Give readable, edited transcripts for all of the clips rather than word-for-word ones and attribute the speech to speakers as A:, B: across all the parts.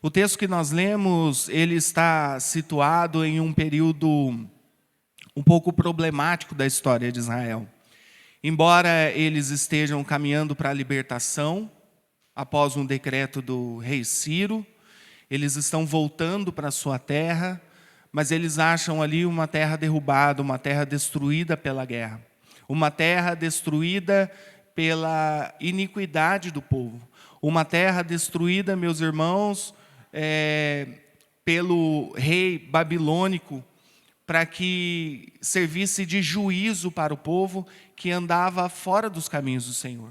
A: O texto que nós lemos, ele está situado em um período um pouco problemático da história de Israel. Embora eles estejam caminhando para a libertação, após um decreto do rei Ciro, eles estão voltando para a sua terra, mas eles acham ali uma terra derrubada, uma terra destruída pela guerra. Uma terra destruída pela iniquidade do povo. Uma terra destruída, meus irmãos, pelo rei babilônico, para que servisse de juízo para o povo que andava fora dos caminhos do Senhor.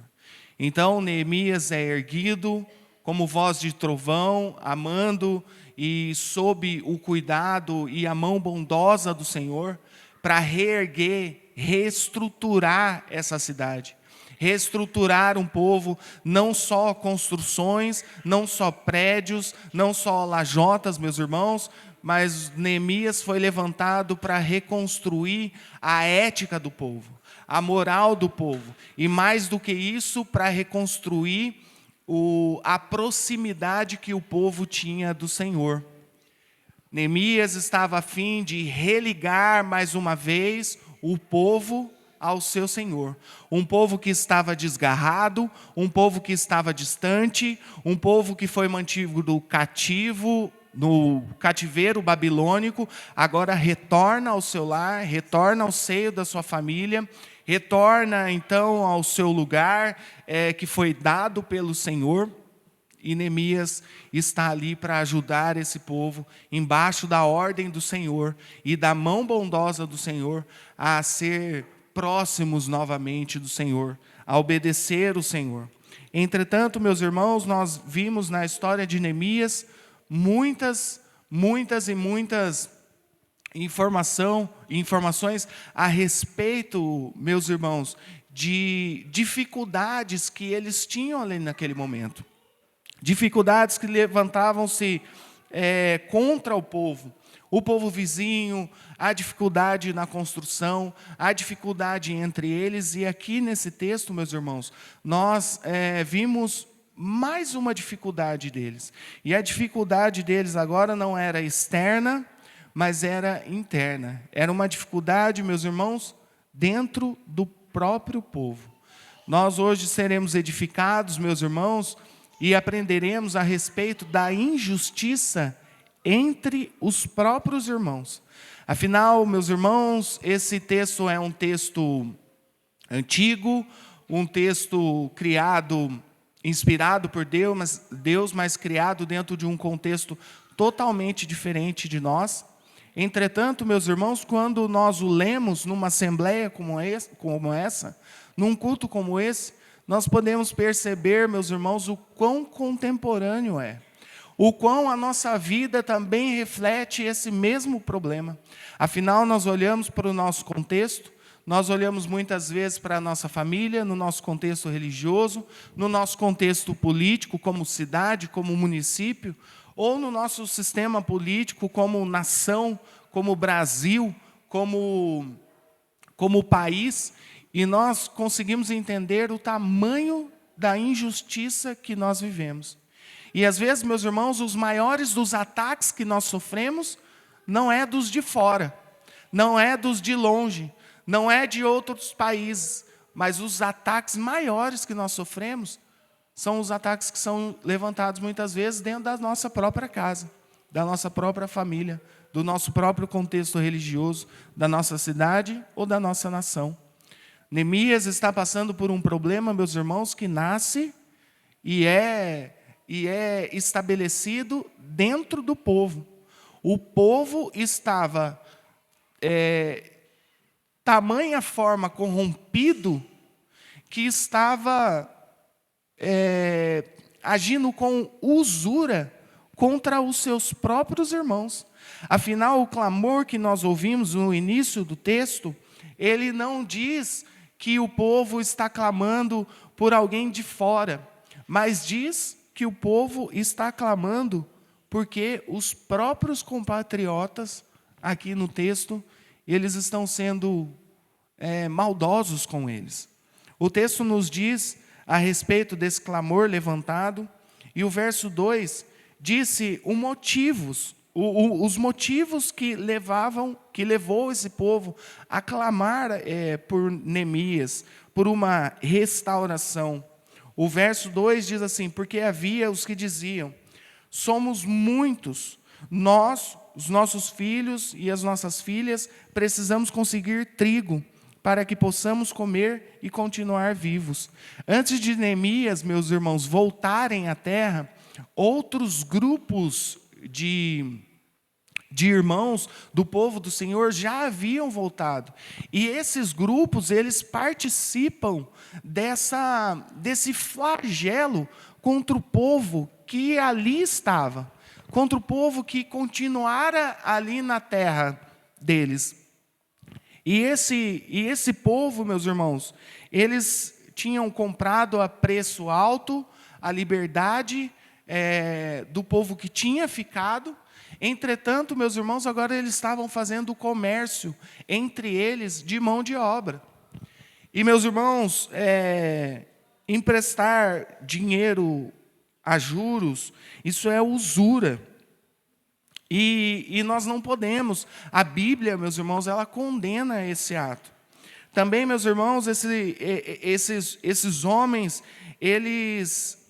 A: Então, Neemias é erguido como voz de trovão, amando e sob o cuidado e a mão bondosa do Senhor, para reerguer, reestruturar essa cidade. Reestruturar um povo, não só construções, não só prédios, não só lajotas, meus irmãos, mas Neemias foi levantado para reconstruir a ética do povo, a moral do povo, e mais do que isso, para reconstruir a proximidade que o povo tinha do Senhor. Neemias estava a fim de religar mais uma vez o povo ao seu Senhor. Um povo que estava desgarrado, um povo que estava distante, um povo que foi mantido cativo, no cativeiro babilônico, agora retorna ao seu lar, retorna ao seio da sua família, retorna então ao seu lugar que foi dado pelo Senhor. E Neemias está ali para ajudar esse povo, embaixo da ordem do Senhor e da mão bondosa do Senhor, a ser próximos novamente do Senhor, a obedecer o Senhor. Entretanto, meus irmãos, nós vimos na história de Neemias muitas informações a respeito, meus irmãos, de dificuldades que eles tinham ali naquele momento. Dificuldades que levantavam-se contra o povo vizinho, a dificuldade na construção, a dificuldade entre eles. E aqui nesse texto, meus irmãos, nós vimos mais uma dificuldade deles. E a dificuldade deles agora não era externa, mas era interna. Era uma dificuldade, meus irmãos, dentro do próprio povo. Nós hoje seremos edificados, meus irmãos, e aprenderemos a respeito da injustiça entre os próprios irmãos. Afinal, meus irmãos, esse texto é um texto antigo, um texto criado, inspirado por Deus, mas criado dentro de um contexto totalmente diferente de nós. Entretanto, meus irmãos, quando nós o lemos numa assembleia como essa, num culto como esse, nós podemos perceber, meus irmãos, o quão contemporâneo é. O quão a nossa vida também reflete esse mesmo problema. Afinal, nós olhamos para o nosso contexto, nós olhamos muitas vezes para a nossa família, no nosso contexto religioso, no nosso contexto político, como cidade, como município, ou no nosso sistema político, como nação, como Brasil, como país, e nós conseguimos entender o tamanho da injustiça que nós vivemos. E às vezes, meus irmãos, os maiores dos ataques que nós sofremos não é dos de fora, não é dos de longe, não é de outros países, mas os ataques maiores que nós sofremos são os ataques que são levantados muitas vezes dentro da nossa própria casa, da nossa própria família, do nosso próprio contexto religioso, da nossa cidade ou da nossa nação. Neemias está passando por um problema, meus irmãos, que nasce e é estabelecido dentro do povo. O povo estava tamanha forma corrompido que estava agindo com usura contra os seus próprios irmãos. Afinal, o clamor que nós ouvimos no início do texto, ele não diz que o povo está clamando por alguém de fora, mas diz que o povo está clamando porque os próprios compatriotas, aqui no texto, eles estão sendo maldosos com eles. O texto nos diz a respeito desse clamor levantado, e o verso 2 disse os motivos que levou esse povo a clamar por Neemias, por uma restauração. O verso 2 diz assim: porque havia os que diziam: somos muitos, nós, os nossos filhos e as nossas filhas, precisamos conseguir trigo para que possamos comer e continuar vivos. Antes de Neemias, meus irmãos, voltarem à terra, outros grupos de irmãos do povo do Senhor já haviam voltado. E esses grupos, eles participam desse flagelo contra o povo que ali estava, contra o povo que continuara ali na terra deles. E esse povo, meus irmãos, eles tinham comprado a preço alto a liberdade do povo que tinha ficado. Entretanto, meus irmãos, agora eles estavam fazendo o comércio entre eles de mão de obra. E, meus irmãos, emprestar dinheiro a juros, isso é usura. E nós não podemos. A Bíblia, meus irmãos, ela condena esse ato. Também, meus irmãos, esses homens, eles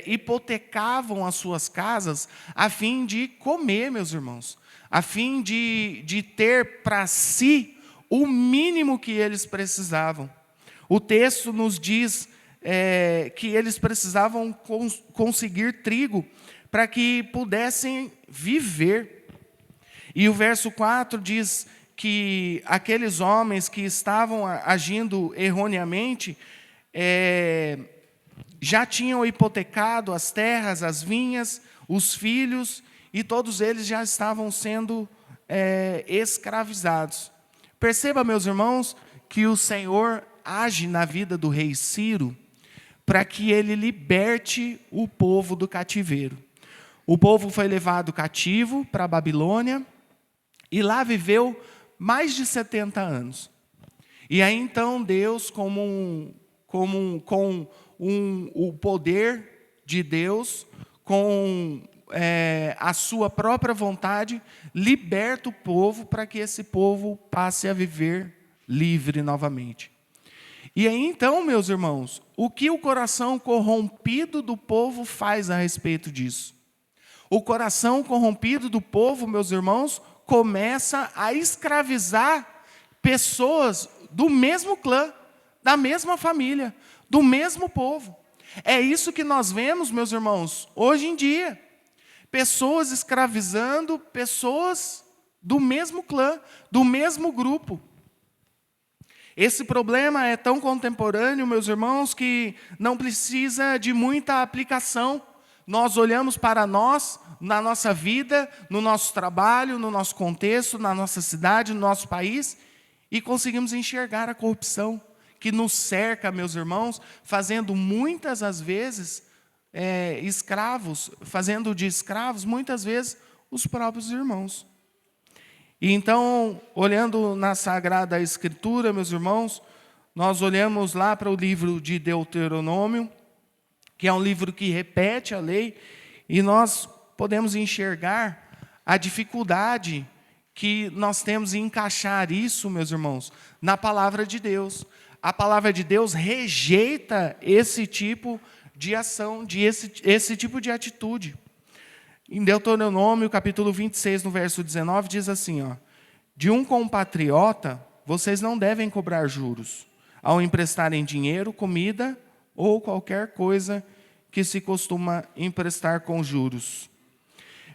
A: hipotecavam as suas casas a fim de comer, meus irmãos, a fim de ter para si o mínimo que eles precisavam. O texto nos diz que eles precisavam conseguir trigo para que pudessem viver. E o verso 4 diz que aqueles homens que estavam agindo erroneamente já tinham hipotecado as terras, as vinhas, os filhos, e todos eles já estavam sendo escravizados. Perceba, meus irmãos, que o Senhor age na vida do rei Ciro para que ele liberte o povo do cativeiro. O povo foi levado cativo para a Babilônia e lá viveu mais de 70 anos. E aí então Deus, com o poder de Deus, com a sua própria vontade, liberta o povo para que esse povo passe a viver livre novamente. E aí então, meus irmãos, o que o coração corrompido do povo faz a respeito disso? O coração corrompido do povo, meus irmãos, começa a escravizar pessoas do mesmo clã, da mesma família, do mesmo povo. É isso que nós vemos, meus irmãos, hoje em dia. Pessoas escravizando pessoas do mesmo clã, do mesmo grupo. Esse problema é tão contemporâneo, meus irmãos, que não precisa de muita aplicação. Nós olhamos para nós, na nossa vida, no nosso trabalho, no nosso contexto, na nossa cidade, no nosso país, e conseguimos enxergar a corrupção que nos cerca, meus irmãos, fazendo muitas as vezes escravos, fazendo de escravos muitas vezes os próprios irmãos. E então, olhando na Sagrada Escritura, meus irmãos, nós olhamos lá para o livro de Deuteronômio, que é um livro que repete a lei, e nós podemos enxergar a dificuldade que nós temos em encaixar isso, meus irmãos, na palavra de Deus. A palavra de Deus rejeita esse tipo de ação, esse tipo de atitude. Em Deuteronômio, capítulo 26, no verso 19, diz assim, ó: de um compatriota, vocês não devem cobrar juros, ao emprestarem dinheiro, comida ou qualquer coisa que se costuma emprestar com juros.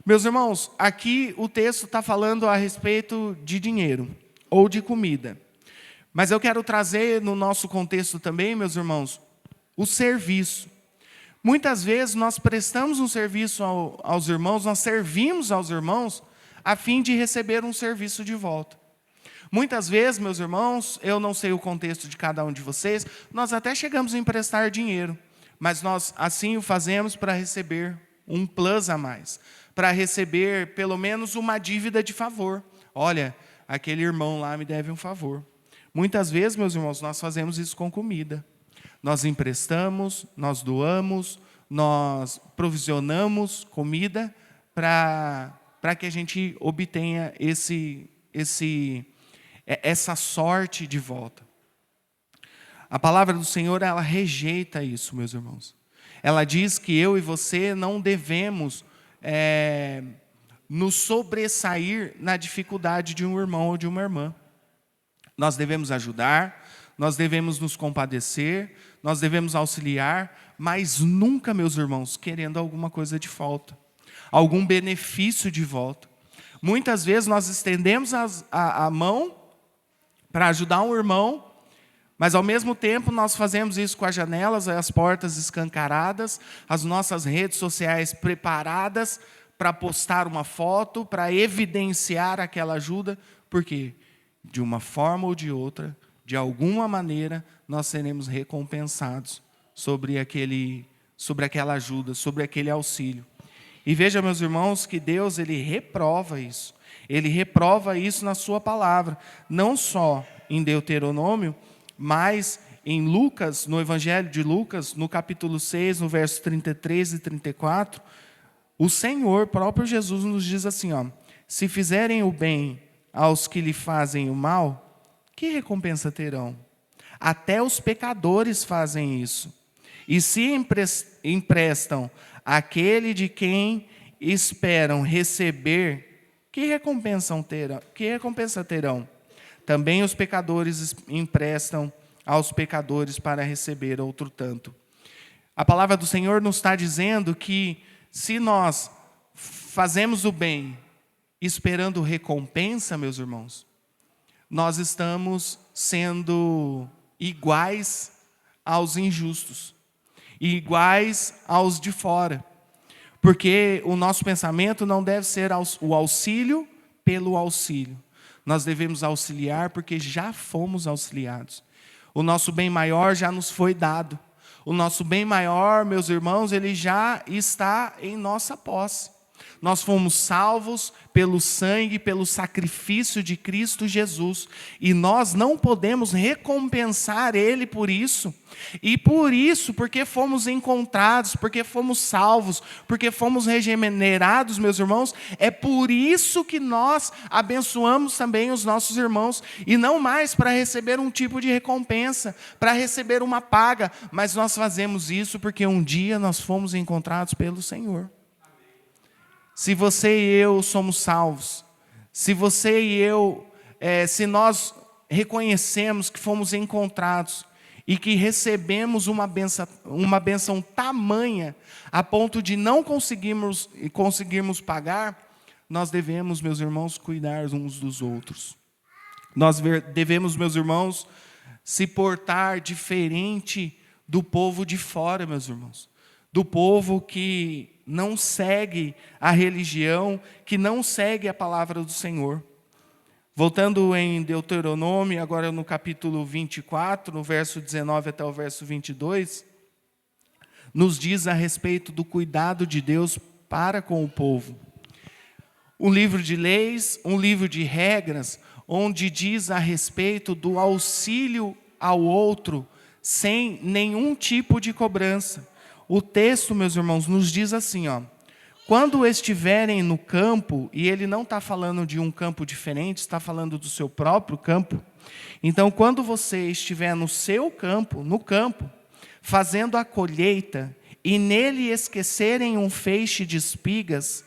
A: Meus irmãos, aqui o texto está falando a respeito de dinheiro ou de comida. Mas eu quero trazer no nosso contexto também, meus irmãos, o serviço. Muitas vezes nós prestamos um serviço aos irmãos, nós servimos aos irmãos a fim de receber um serviço de volta. Muitas vezes, meus irmãos, eu não sei o contexto de cada um de vocês, nós até chegamos a emprestar dinheiro, mas nós assim o fazemos para receber um plus a mais, para receber pelo menos uma dívida de favor. Olha, aquele irmão lá me deve um favor. Muitas vezes, meus irmãos, nós fazemos isso com comida. Nós emprestamos, nós doamos, nós provisionamos comida para que a gente obtenha essa sorte de volta. A palavra do Senhor, ela rejeita isso, meus irmãos. Ela diz que eu e você não devemos nos sobressair na dificuldade de um irmão ou de uma irmã. Nós devemos ajudar, nós devemos nos compadecer, nós devemos auxiliar, mas nunca, meus irmãos, querendo alguma coisa de volta, algum benefício de volta. Muitas vezes nós estendemos a mão para ajudar um irmão, mas ao mesmo tempo nós fazemos isso com as janelas, as portas escancaradas, as nossas redes sociais preparadas para postar uma foto, para evidenciar aquela ajuda. Por quê? De uma forma ou de outra, de alguma maneira, nós seremos recompensados sobre aquela ajuda, sobre aquele auxílio. E veja, meus irmãos, que Deus, Ele reprova isso. Ele reprova isso na sua palavra. Não só em Deuteronômio, mas em Lucas, no Evangelho de Lucas, no capítulo 6, no verso 33 e 34, o Senhor, próprio Jesus, nos diz assim, se fizerem o bem aos que lhe fazem o mal, que recompensa terão? Até os pecadores fazem isso. E se emprestam àquele de quem esperam receber, que recompensa terão? Também os pecadores emprestam aos pecadores para receber outro tanto. A palavra do Senhor nos está dizendo que se nós fazemos o bem esperando recompensa, meus irmãos, nós estamos sendo iguais aos injustos, iguais aos de fora. Porque o nosso pensamento não deve ser o auxílio pelo auxílio. Nós devemos auxiliar porque já fomos auxiliados. O nosso bem maior já nos foi dado. O nosso bem maior, meus irmãos, ele já está em nossa posse. Nós fomos salvos pelo sangue, pelo sacrifício de Cristo Jesus. E nós não podemos recompensar Ele por isso. E por isso, porque fomos encontrados, porque fomos salvos, porque fomos regenerados, meus irmãos, é por isso que nós abençoamos também os nossos irmãos. E não mais para receber um tipo de recompensa, para receber uma paga, mas nós fazemos isso porque um dia nós fomos encontrados pelo Senhor. Se você e eu somos salvos, se você e eu, se nós reconhecemos que fomos encontrados e que recebemos uma bênção tamanha a ponto de não conseguirmos pagar, nós devemos, meus irmãos, cuidar uns dos outros. Nós devemos, meus irmãos, se portar diferente do povo de fora, meus irmãos. Do povo que não segue a religião, que não segue a palavra do Senhor. Voltando em Deuteronômio, agora no capítulo 24, no verso 19 até o verso 22, nos diz a respeito do cuidado de Deus para com o povo. Um livro de leis, um livro de regras, onde diz a respeito do auxílio ao outro, sem nenhum tipo de cobrança. O texto, meus irmãos, nos diz assim, quando estiverem no campo, e ele não está falando de um campo diferente, está falando do seu próprio campo. Então, quando você estiver no seu campo, fazendo a colheita, e nele esquecerem um feixe de espigas,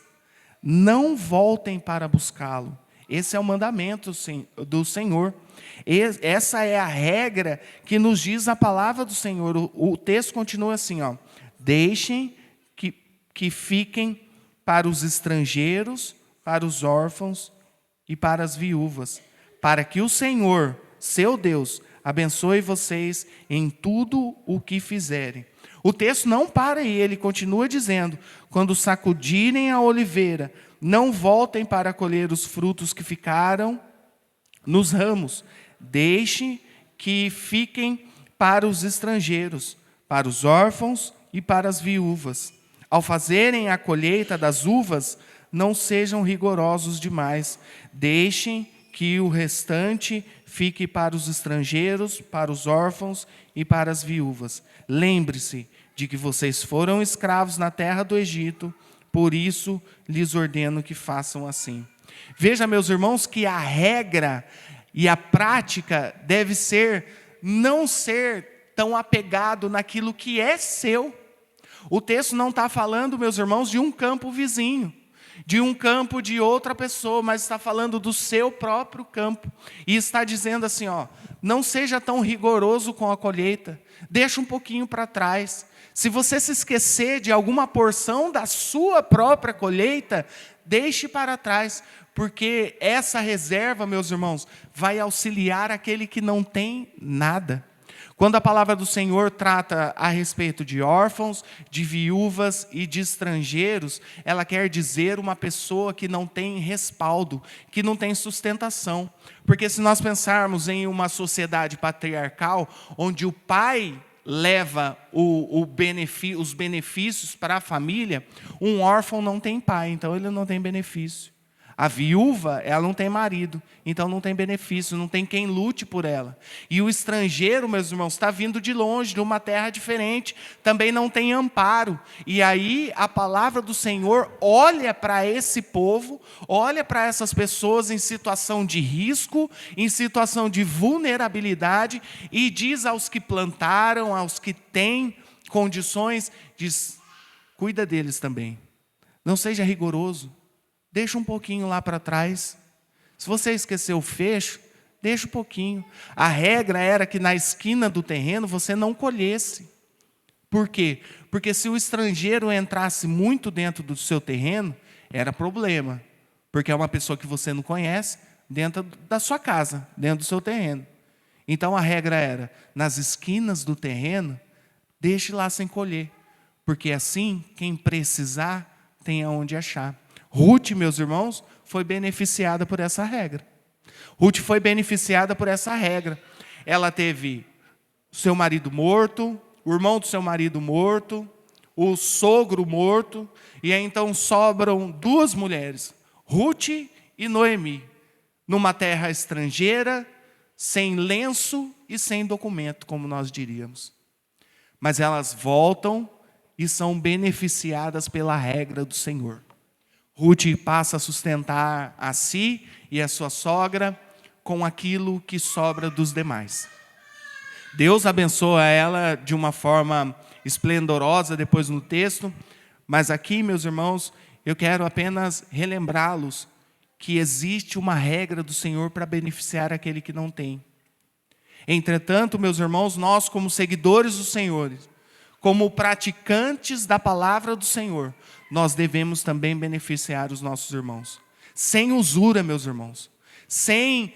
A: não voltem para buscá-lo. Esse é o mandamento do Senhor. Essa é a regra que nos diz a palavra do Senhor. O texto continua assim, deixem que fiquem para os estrangeiros, para os órfãos e para as viúvas, para que o Senhor, seu Deus, abençoe vocês em tudo o que fizerem. O texto não para aí, ele continua dizendo, quando sacudirem a oliveira, não voltem para colher os frutos que ficaram nos ramos. Deixem que fiquem para os estrangeiros, para os órfãos e para as viúvas. Ao fazerem a colheita das uvas, não sejam rigorosos demais. Deixem que o restante fique para os estrangeiros, para os órfãos e para as viúvas. Lembre-se de que vocês foram escravos na terra do Egito. por isso lhes ordeno que façam assim. Veja, meus irmãos, que a regra e a prática deve ser não ser tão apegado naquilo que é seu. O texto não está falando, meus irmãos, de um campo vizinho, de um campo de outra pessoa, mas está falando do seu próprio campo. E está dizendo assim, não seja tão rigoroso com a colheita, deixa um pouquinho para trás. Se você se esquecer de alguma porção da sua própria colheita, deixe para trás, porque essa reserva, meus irmãos, vai auxiliar aquele que não tem nada. Quando a palavra do Senhor trata a respeito de órfãos, de viúvas e de estrangeiros, ela quer dizer uma pessoa que não tem respaldo, que não tem sustentação. Porque se nós pensarmos em uma sociedade patriarcal, onde o pai leva os benefícios para a família, um órfão não tem pai, então ele não tem benefício. A viúva, ela não tem marido, então não tem benefício, não tem quem lute por ela. E o estrangeiro, meus irmãos, está vindo de longe, de uma terra diferente, também não tem amparo. E aí a palavra do Senhor olha para esse povo, olha para essas pessoas em situação de risco, em situação de vulnerabilidade, e diz aos que plantaram, aos que têm condições, diz, cuida deles também. Não seja rigoroso. Deixa um pouquinho lá para trás. Se você esqueceu o fecho, deixa um pouquinho. A regra era que na esquina do terreno você não colhesse. Por quê? Porque se o estrangeiro entrasse muito dentro do seu terreno, era problema. Porque é uma pessoa que você não conhece dentro da sua casa, dentro do seu terreno. Então a regra era, nas esquinas do terreno, deixe lá sem colher. Porque assim, quem precisar, tem aonde achar. Ruth, meus irmãos, foi beneficiada por essa regra. Ruth foi beneficiada por essa regra. Ela teve seu marido morto, o irmão do seu marido morto, o sogro morto, e aí então sobram duas mulheres, Ruth e Noemi, numa terra estrangeira, sem lenço e sem documento, como nós diríamos. Mas elas voltam e são beneficiadas pela regra do Senhor. Ruth passa a sustentar a si e a sua sogra com aquilo que sobra dos demais. Deus abençoa ela de uma forma esplendorosa depois no texto, mas aqui, meus irmãos, eu quero apenas relembrá-los que existe uma regra do Senhor para beneficiar aquele que não tem. Entretanto, meus irmãos, nós como seguidores do Senhor, como praticantes da palavra do Senhor, nós devemos também beneficiar os nossos irmãos. Sem usura, meus irmãos. Sem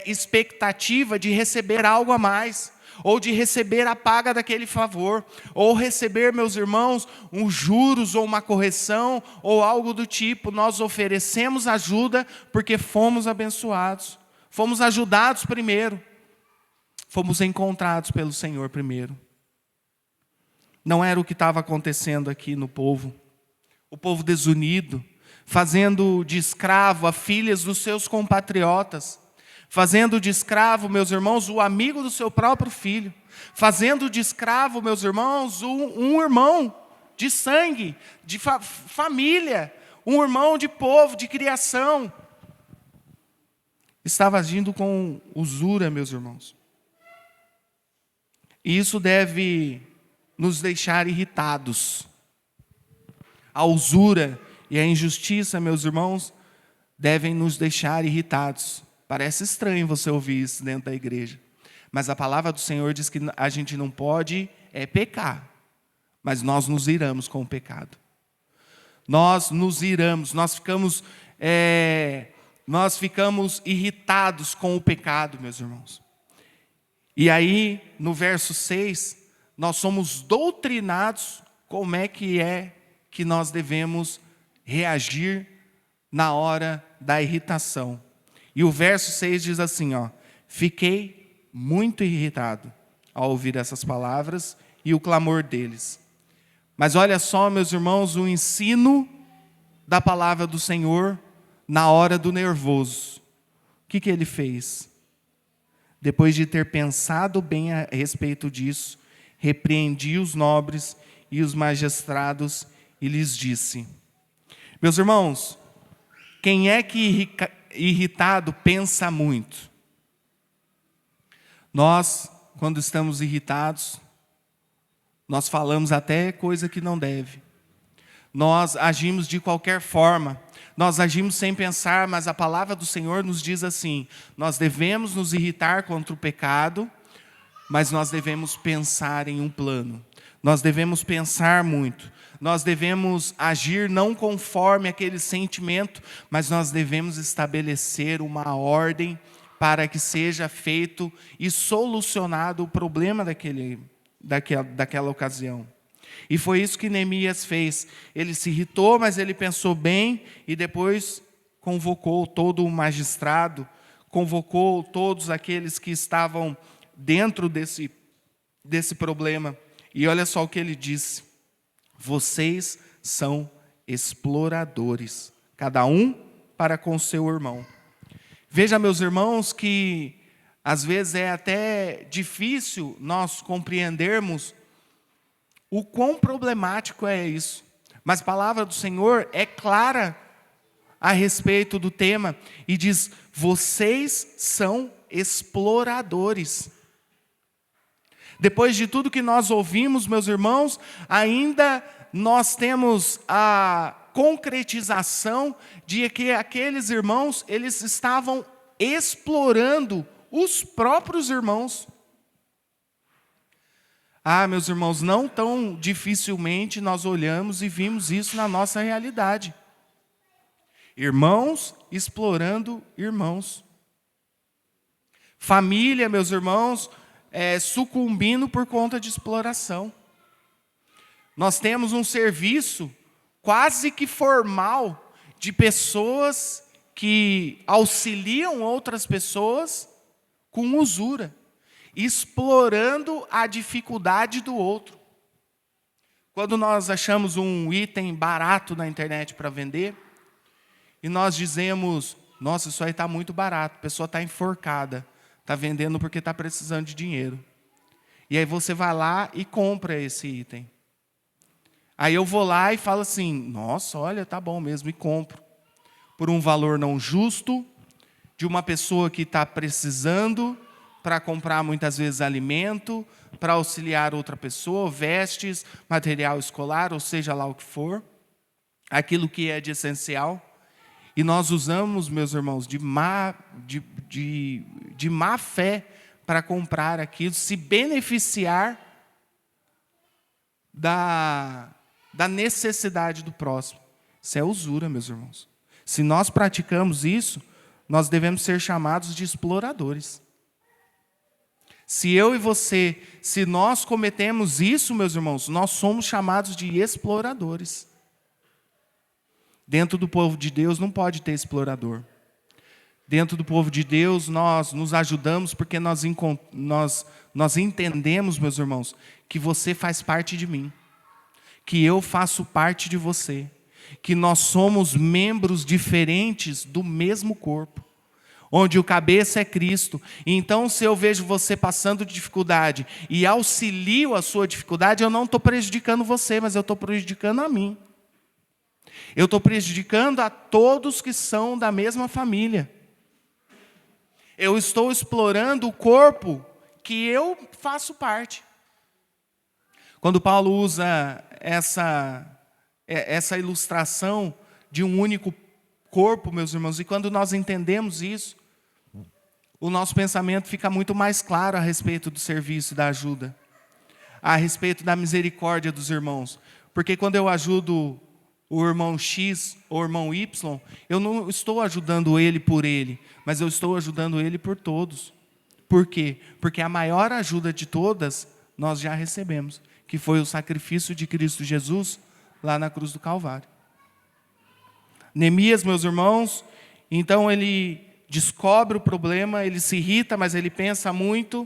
A: expectativa de receber algo a mais. Ou de receber a paga daquele favor. Ou receber, meus irmãos, uns juros ou uma correção. Ou algo do tipo. Nós oferecemos ajuda porque fomos abençoados. Fomos ajudados primeiro. Fomos encontrados pelo Senhor primeiro. Não era o que estava acontecendo aqui no povo. O povo desunido, fazendo de escravo a filhas dos seus compatriotas, fazendo de escravo, meus irmãos, o amigo do seu próprio filho, fazendo de escravo, meus irmãos, um irmão de sangue, de família, um irmão de povo, de criação. Estava agindo com usura, meus irmãos. E isso deve nos deixar irritados. A usura e a injustiça, meus irmãos, devem nos deixar irritados. Parece estranho você ouvir isso dentro da igreja. Mas a palavra do Senhor diz que a gente não pode pecar. Mas nós nos iramos com o pecado. Nós nos iramos, nós ficamos irritados com o pecado, meus irmãos. E aí, no verso 6, nós somos doutrinados como é que nós devemos reagir na hora da irritação. E o verso 6 diz assim, fiquei muito irritado ao ouvir essas palavras e o clamor deles. Mas olha só, meus irmãos, o ensino da palavra do Senhor na hora do nervoso. O que ele fez? Depois de ter pensado bem a respeito disso, repreendi os nobres e os magistrados e lhes disse: Meus irmãos, quem é que irritado pensa muito? Nós, quando estamos irritados, nós falamos até coisa que não deve. Nós agimos de qualquer forma. Nós agimos sem pensar, mas a palavra do Senhor nos diz assim: nós devemos nos irritar contra o pecado, mas nós devemos pensar em um plano. Nós devemos pensar muito. Nós devemos agir não conforme aquele sentimento, mas nós devemos estabelecer uma ordem para que seja feito e solucionado o problema daquela ocasião. E foi isso que Neemias fez. Ele se irritou, mas ele pensou bem e depois convocou todo o magistrado, convocou todos aqueles que estavam dentro desse problema. E olha só o que ele disse: vocês são exploradores, cada um para com seu irmão. Veja, meus irmãos, que às vezes é até difícil nós compreendermos o quão problemático é isso. Mas a palavra do Senhor é clara a respeito do tema e diz: vocês são exploradores. Depois de tudo que nós ouvimos, meus irmãos, ainda nós temos a concretização de que aqueles irmãos, eles estavam explorando os próprios irmãos. Meus irmãos, não tão dificilmente nós olhamos e vimos isso na nossa realidade. Irmãos explorando irmãos. Família, meus irmãos, sucumbindo por conta de exploração. Nós temos um serviço quase que formal de pessoas que auxiliam outras pessoas com usura, explorando a dificuldade do outro. Quando nós achamos um item barato na internet para vender, e nós dizemos: nossa, isso aí está muito barato, a pessoa está enforcada, está vendendo porque está precisando de dinheiro. E aí você vai lá e compra esse item. Aí eu vou lá e falo assim: nossa, olha, tá bom mesmo, e compro. Por um valor não justo, de uma pessoa que está precisando, para comprar muitas vezes alimento, para auxiliar outra pessoa, vestes, material escolar, ou seja lá o que for, aquilo que é de essencial. E nós usamos, meus irmãos, de má fé para comprar aquilo, se beneficiar da necessidade do próximo. Isso é usura, meus irmãos. Se nós praticamos isso, nós devemos ser chamados de exploradores. Se eu e você, se nós cometemos isso, meus irmãos, nós somos chamados de exploradores. Dentro do povo de Deus não pode ter explorador. Dentro do povo de Deus nós nos ajudamos porque nós entendemos, meus irmãos, que você faz parte de mim, que eu faço parte de você, que nós somos membros diferentes do mesmo corpo, onde o cabeça é Cristo. Então, se eu vejo você passando dificuldade e auxilio a sua dificuldade, eu não estou prejudicando você, mas eu estou prejudicando a mim. Eu estou prejudicando a todos que são da mesma família. Eu estou explorando o corpo que eu faço parte. Quando Paulo usa essa ilustração de um único corpo, meus irmãos, e quando nós entendemos isso, o nosso pensamento fica muito mais claro a respeito do serviço e da ajuda, a respeito da misericórdia dos irmãos. Porque quando eu ajudo o irmão X ou o irmão Y, eu não estou ajudando ele por ele, mas eu estou ajudando ele por todos. Por quê? Porque a maior ajuda de todas nós já recebemos, que foi o sacrifício de Cristo Jesus lá na cruz do Calvário. Neemias, meus irmãos, então ele descobre o problema, ele se irrita, mas ele pensa muito.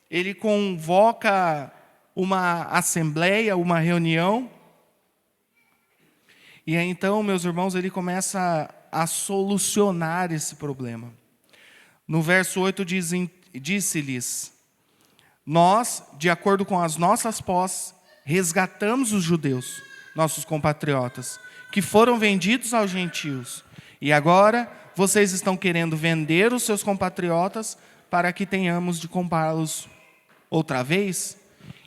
A: Ele convoca uma assembleia, uma reunião. E aí, então, meus irmãos, ele começa a solucionar esse problema. No verso 8 disse-lhes: nós, de acordo com as nossas posses, resgatamos os judeus, nossos compatriotas, que foram vendidos aos gentios. E agora vocês estão querendo vender os seus compatriotas para que tenhamos de comprá-los outra vez?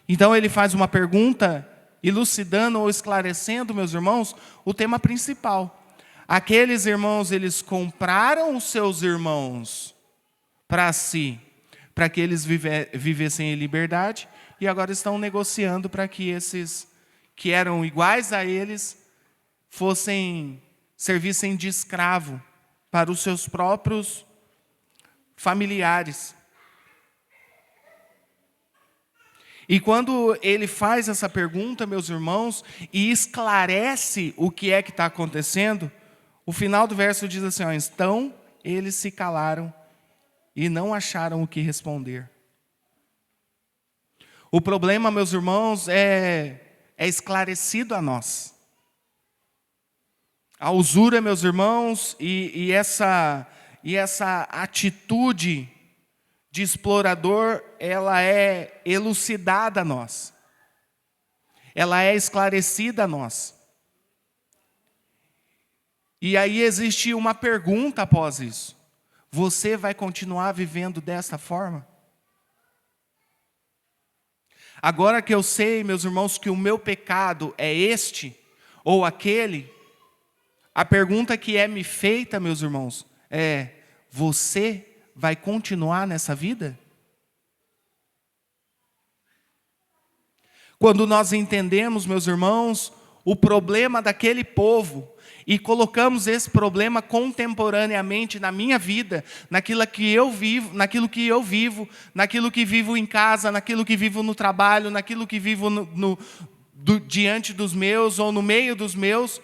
A: Então ele faz uma pergunta, elucidando ou esclarecendo, meus irmãos, o tema principal. Aqueles irmãos, eles compraram os seus irmãos para si, para que eles vivessem em liberdade, e agora estão negociando para que esses que eram iguais a eles servissem de escravo para os seus próprios familiares. E quando ele faz essa pergunta, meus irmãos, e esclarece o que é que está acontecendo, o final do verso diz assim, ó, então eles se calaram e não acharam o que responder. O problema, meus irmãos, é esclarecido a nós. A usura, meus irmãos, e essa atitude de explorador, ela é elucidada a nós. Ela é esclarecida a nós. E aí existe uma pergunta após isso. Você vai continuar vivendo desta forma? Agora que eu sei, meus irmãos, que o meu pecado é este ou aquele, a pergunta que é me feita, meus irmãos, é: você vai continuar nessa vida? Quando nós entendemos, meus irmãos, o problema daquele povo e colocamos esse problema contemporaneamente na minha vida, naquilo que eu vivo, naquilo que vivo em casa, naquilo que vivo no trabalho, naquilo que vivo diante dos meus ou no meio dos meus,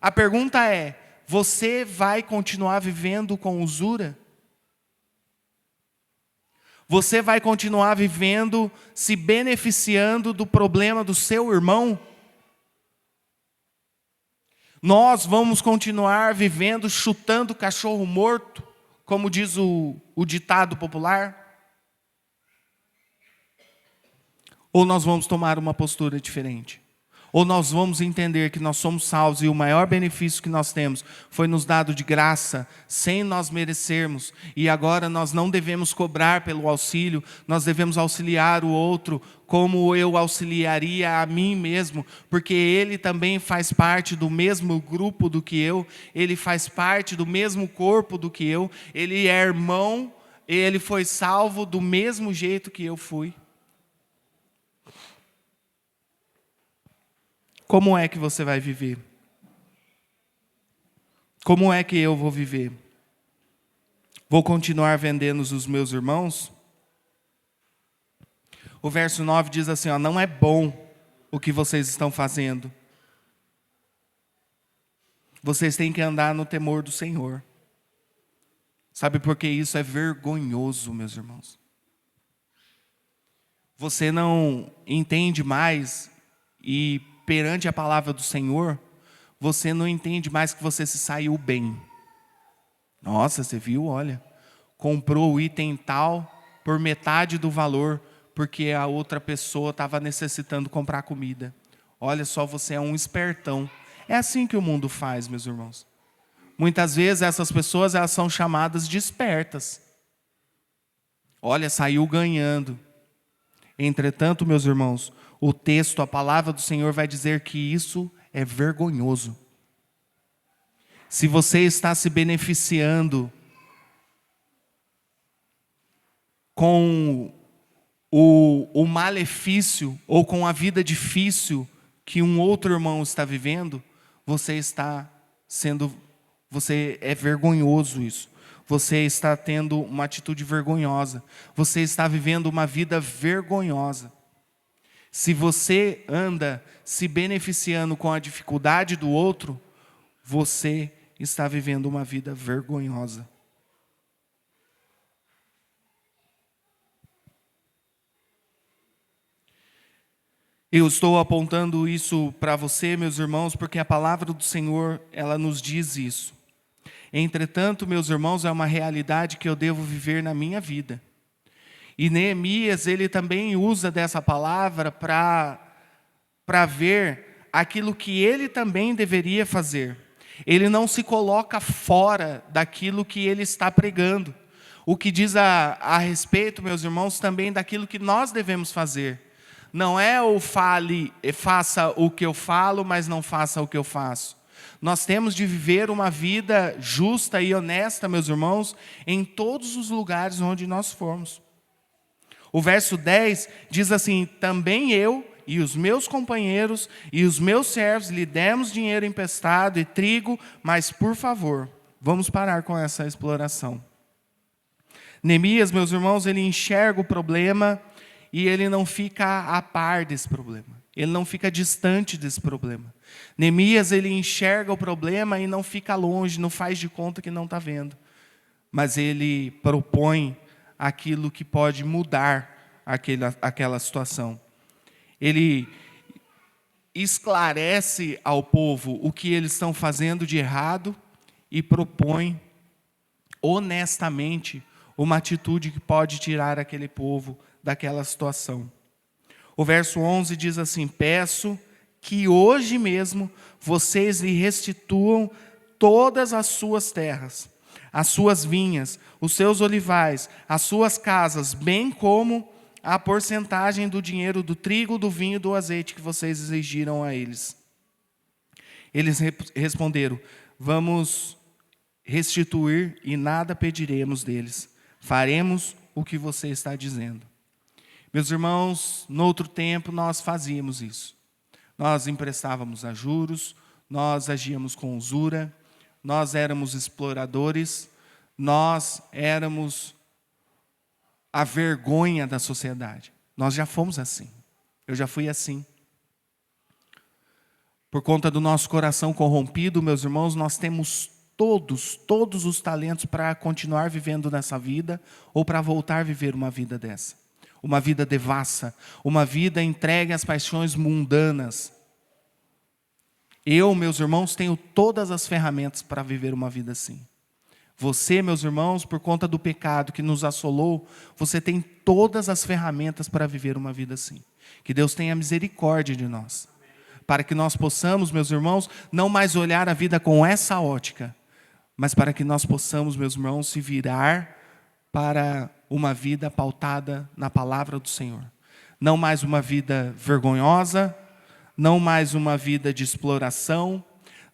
A: a pergunta é: você vai continuar vivendo com usura? Você vai continuar vivendo, se beneficiando do problema do seu irmão? Nós vamos continuar vivendo chutando cachorro morto, como diz o ditado popular? Ou nós vamos tomar uma postura diferente? Ou nós vamos entender que nós somos salvos e o maior benefício que nós temos foi nos dado de graça, sem nós merecermos, e agora nós não devemos cobrar pelo auxílio, nós devemos auxiliar o outro como eu auxiliaria a mim mesmo, porque ele também faz parte do mesmo grupo do que eu, ele faz parte do mesmo corpo do que eu, ele é irmão, ele foi salvo do mesmo jeito que eu fui. Como é que você vai viver? Como é que eu vou viver? Vou continuar vendendo os meus irmãos? O verso 9 diz assim, ó, não é bom o que vocês estão fazendo. Vocês têm que andar no temor do Senhor. Sabe por que isso é vergonhoso, meus irmãos? Você não entende mais e perante a palavra do Senhor, você não entende mais que você se saiu bem. Nossa, você viu, olha, comprou o item tal por metade do valor, porque a outra pessoa estava necessitando comprar comida. Olha só, você é um espertão. É assim que o mundo faz, meus irmãos. Muitas vezes essas pessoas, elas são chamadas de espertas. Olha, saiu ganhando. Entretanto, meus irmãos, o texto, a palavra do Senhor vai dizer que isso é vergonhoso. Se você está se beneficiando com o malefício ou com a vida difícil que um outro irmão está vivendo, você é vergonhoso isso. Você está tendo uma atitude vergonhosa. Você está vivendo uma vida vergonhosa. Se você anda se beneficiando com a dificuldade do outro, você está vivendo uma vida vergonhosa. Eu estou apontando isso para você, meus irmãos, porque a palavra do Senhor, ela nos diz isso. Entretanto, meus irmãos, é uma realidade que eu devo viver na minha vida. E Neemias, ele também usa dessa palavra para ver aquilo que ele também deveria fazer. Ele não se coloca fora daquilo que ele está pregando. O que diz a respeito, meus irmãos, também daquilo que nós devemos fazer. Não é o faça o que eu falo, mas não faça o que eu faço. Nós temos de viver uma vida justa e honesta, meus irmãos, em todos os lugares onde nós formos. O verso 10 diz assim: também eu e os meus companheiros e os meus servos lhe demos dinheiro emprestado e trigo, mas por favor, vamos parar com essa exploração. Neemias, meus irmãos, ele enxerga o problema e ele não fica a par desse problema. Ele não fica distante desse problema. Neemias, ele enxerga o problema e não fica longe, não faz de conta que não está vendo. Mas ele propõe aquilo que pode mudar aquela situação. Ele esclarece ao povo o que eles estão fazendo de errado e propõe honestamente uma atitude que pode tirar aquele povo daquela situação. O verso 11 diz assim: peço que hoje mesmo vocês lhe restituam todas as suas terras, as suas vinhas, os seus olivais, as suas casas, bem como a porcentagem do dinheiro, do trigo, do vinho e do azeite que vocês exigiram a eles. Eles responderam: vamos restituir e nada pediremos deles. Faremos o que você está dizendo. Meus irmãos, no outro tempo nós fazíamos isso. Nós emprestávamos a juros, nós agíamos com usura, nós éramos exploradores, nós éramos a vergonha da sociedade. Nós já fomos assim. Eu já fui assim. Por conta do nosso coração corrompido, meus irmãos, nós temos todos os talentos para continuar vivendo nessa vida ou para voltar a viver uma vida dessa. Uma vida devassa, uma vida entregue às paixões mundanas. Eu, meus irmãos, tenho todas as ferramentas para viver uma vida assim. Você, meus irmãos, por conta do pecado que nos assolou, você tem todas as ferramentas para viver uma vida assim. Que Deus tenha misericórdia de nós. Para que nós possamos, meus irmãos, não mais olhar a vida com essa ótica, mas para que nós possamos, meus irmãos, se virar para uma vida pautada na palavra do Senhor. Não mais uma vida vergonhosa, não mais uma vida de exploração,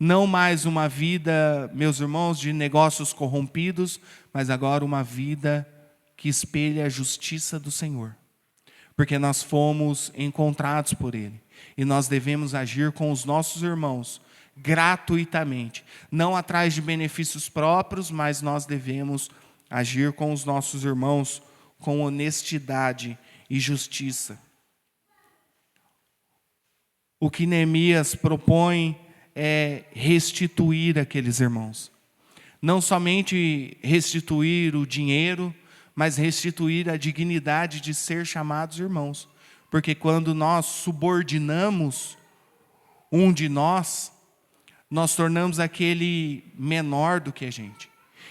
A: não mais uma vida, meus irmãos, de negócios corrompidos, mas agora uma vida que espelha a justiça do Senhor. Porque nós fomos encontrados por Ele. E nós devemos agir com os nossos irmãos gratuitamente. Não atrás de benefícios próprios, mas nós devemos agir com os nossos irmãos com honestidade e justiça. O que Neemias propõe é restituir aqueles irmãos. Não somente restituir o dinheiro, mas restituir a dignidade de ser chamados irmãos. Porque quando nós subordinamos um de nós tornamos aquele menor do que a gente.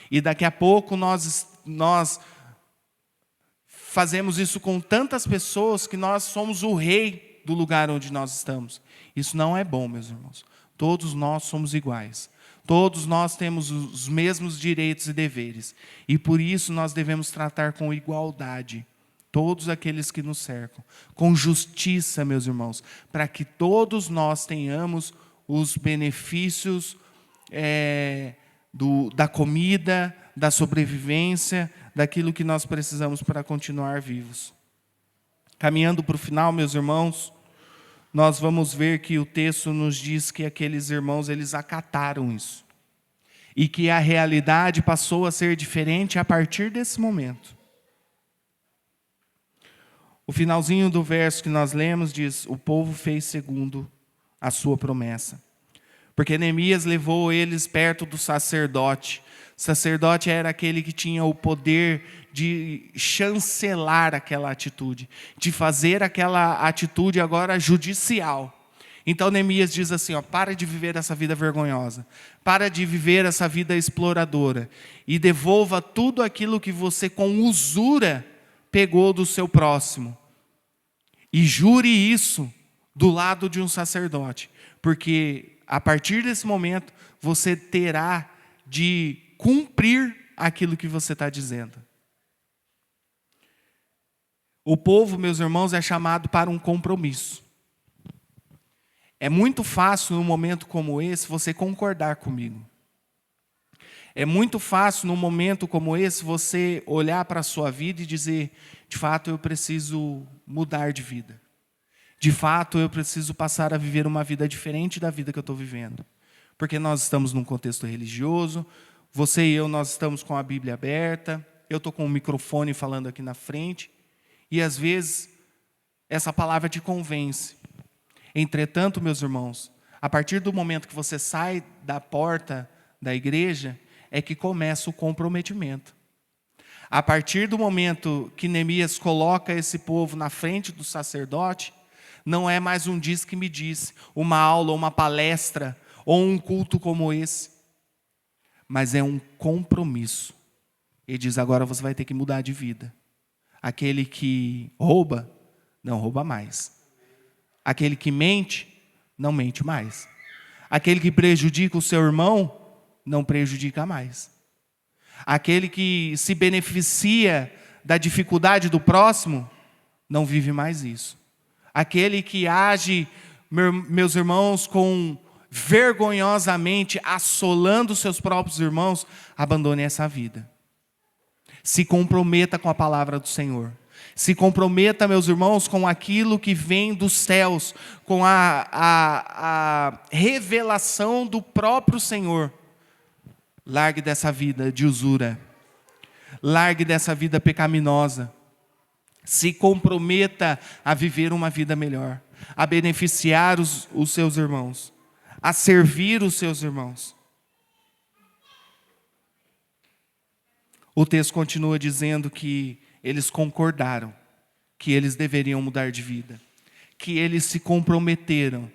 A: E daqui a pouco nós fazemos isso com tantas pessoas que nós somos o rei do lugar onde nós estamos. Isso não é bom, meus irmãos. Todos nós somos iguais. Todos nós temos os mesmos direitos e deveres. E por isso nós devemos tratar com igualdade todos aqueles que nos cercam. Com justiça, meus irmãos. Para que todos nós tenhamos os benefícios da comida, da sobrevivência, daquilo que nós precisamos para continuar vivos. Caminhando para o final, meus irmãos, nós vamos ver que o texto nos diz que aqueles irmãos, eles acataram isso. E que a realidade passou a ser diferente a partir desse momento. O finalzinho do verso que nós lemos diz: o povo fez segundo a sua promessa. Porque Neemias levou eles perto do sacerdote. O sacerdote era aquele que tinha o poder de chancelar aquela atitude, de fazer aquela atitude agora judicial. Então Neemias diz assim: para de viver essa vida vergonhosa, para de viver essa vida exploradora e devolva tudo aquilo que você com usura pegou do seu próximo. E jure isso do lado de um sacerdote, porque a partir desse momento você terá de cumprir aquilo que você está dizendo. O povo, meus irmãos, é chamado para um compromisso. É muito fácil num momento como esse você concordar comigo. É muito fácil num momento como esse você olhar para a sua vida e dizer, de fato eu preciso mudar de vida. De fato eu preciso passar a viver uma vida diferente da vida que eu estou vivendo. Porque nós estamos num contexto religioso, você e eu, nós estamos com a Bíblia aberta, eu estou com o microfone falando aqui na frente, e às vezes essa palavra te convence. Entretanto, meus irmãos, a partir do momento que você sai da porta da igreja, é que começa o comprometimento. A partir do momento que Neemias coloca esse povo na frente do sacerdote, não é mais um diz que me disse, uma aula, uma palestra, ou um culto como esse, mas é um compromisso. Ele diz, agora você vai ter que mudar de vida. Aquele que rouba, não rouba mais. Aquele que mente, não mente mais. Aquele que prejudica o seu irmão, não prejudica mais. Aquele que se beneficia da dificuldade do próximo, não vive mais isso. Aquele que age, meus irmãos, com vergonhosamente assolando seus próprios irmãos, abandone essa vida. Se comprometa com a palavra do Senhor. Se comprometa, meus irmãos, com aquilo que vem dos céus, com a revelação do próprio Senhor. Largue dessa vida de usura. Largue dessa vida pecaminosa. Se comprometa a viver uma vida melhor, a beneficiar os seus irmãos, a servir os seus irmãos. O texto continua dizendo que eles concordaram, que eles deveriam mudar de vida, que eles se comprometeram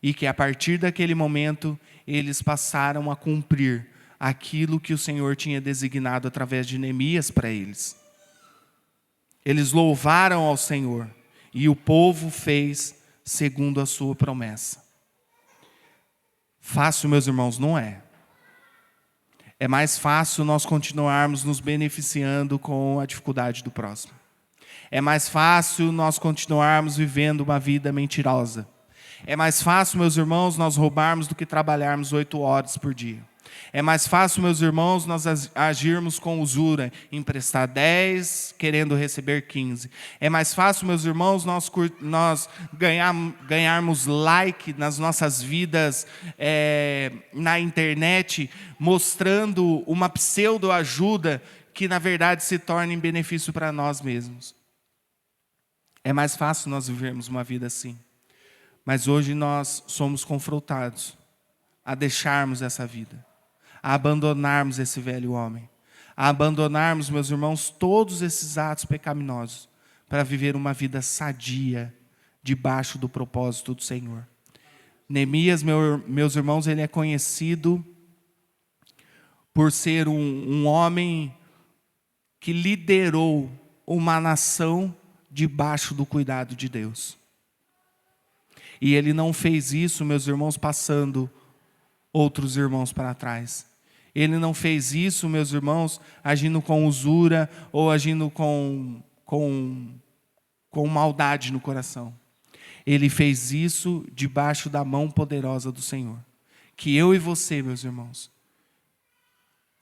A: e que a partir daquele momento eles passaram a cumprir aquilo que o Senhor tinha designado através de Neemias para eles. Eles louvaram ao Senhor e o povo fez segundo a sua promessa. Fácil, meus irmãos, não é. É mais fácil nós continuarmos nos beneficiando com a dificuldade do próximo. É mais fácil nós continuarmos vivendo uma vida mentirosa. É mais fácil, meus irmãos, nós roubarmos do que trabalharmos 8 horas por dia. É mais fácil, meus irmãos, nós agirmos com usura, emprestar 10, querendo receber 15. É mais fácil, meus irmãos, nós ganharmos like nas nossas vidas na internet, mostrando uma pseudo-ajuda que, na verdade, se torna em benefício para nós mesmos. É mais fácil nós vivermos uma vida assim. Mas hoje nós somos confrontados a deixarmos essa vida, a abandonarmos esse velho homem, a abandonarmos, meus irmãos, todos esses atos pecaminosos para viver uma vida sadia, debaixo do propósito do Senhor. Neemias, meus irmãos, ele é conhecido por ser um homem que liderou uma nação debaixo do cuidado de Deus. E ele não fez isso, meus irmãos, passando outros irmãos para trás. Ele não fez isso, meus irmãos, agindo com usura ou agindo com maldade no coração. Ele fez isso debaixo da mão poderosa do Senhor. Que eu e você, meus irmãos,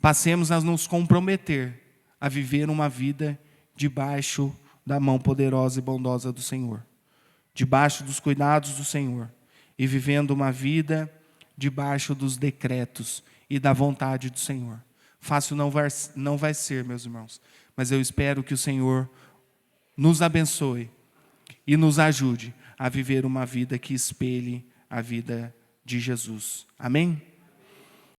A: passemos a nos comprometer a viver uma vida debaixo da mão poderosa e bondosa do Senhor. Debaixo dos cuidados do Senhor. E vivendo uma vida debaixo dos decretos e da vontade do Senhor. Fácil não vai ser, meus irmãos, mas eu espero que o Senhor nos abençoe e nos ajude a viver uma vida que espelhe a vida de Jesus. Amém?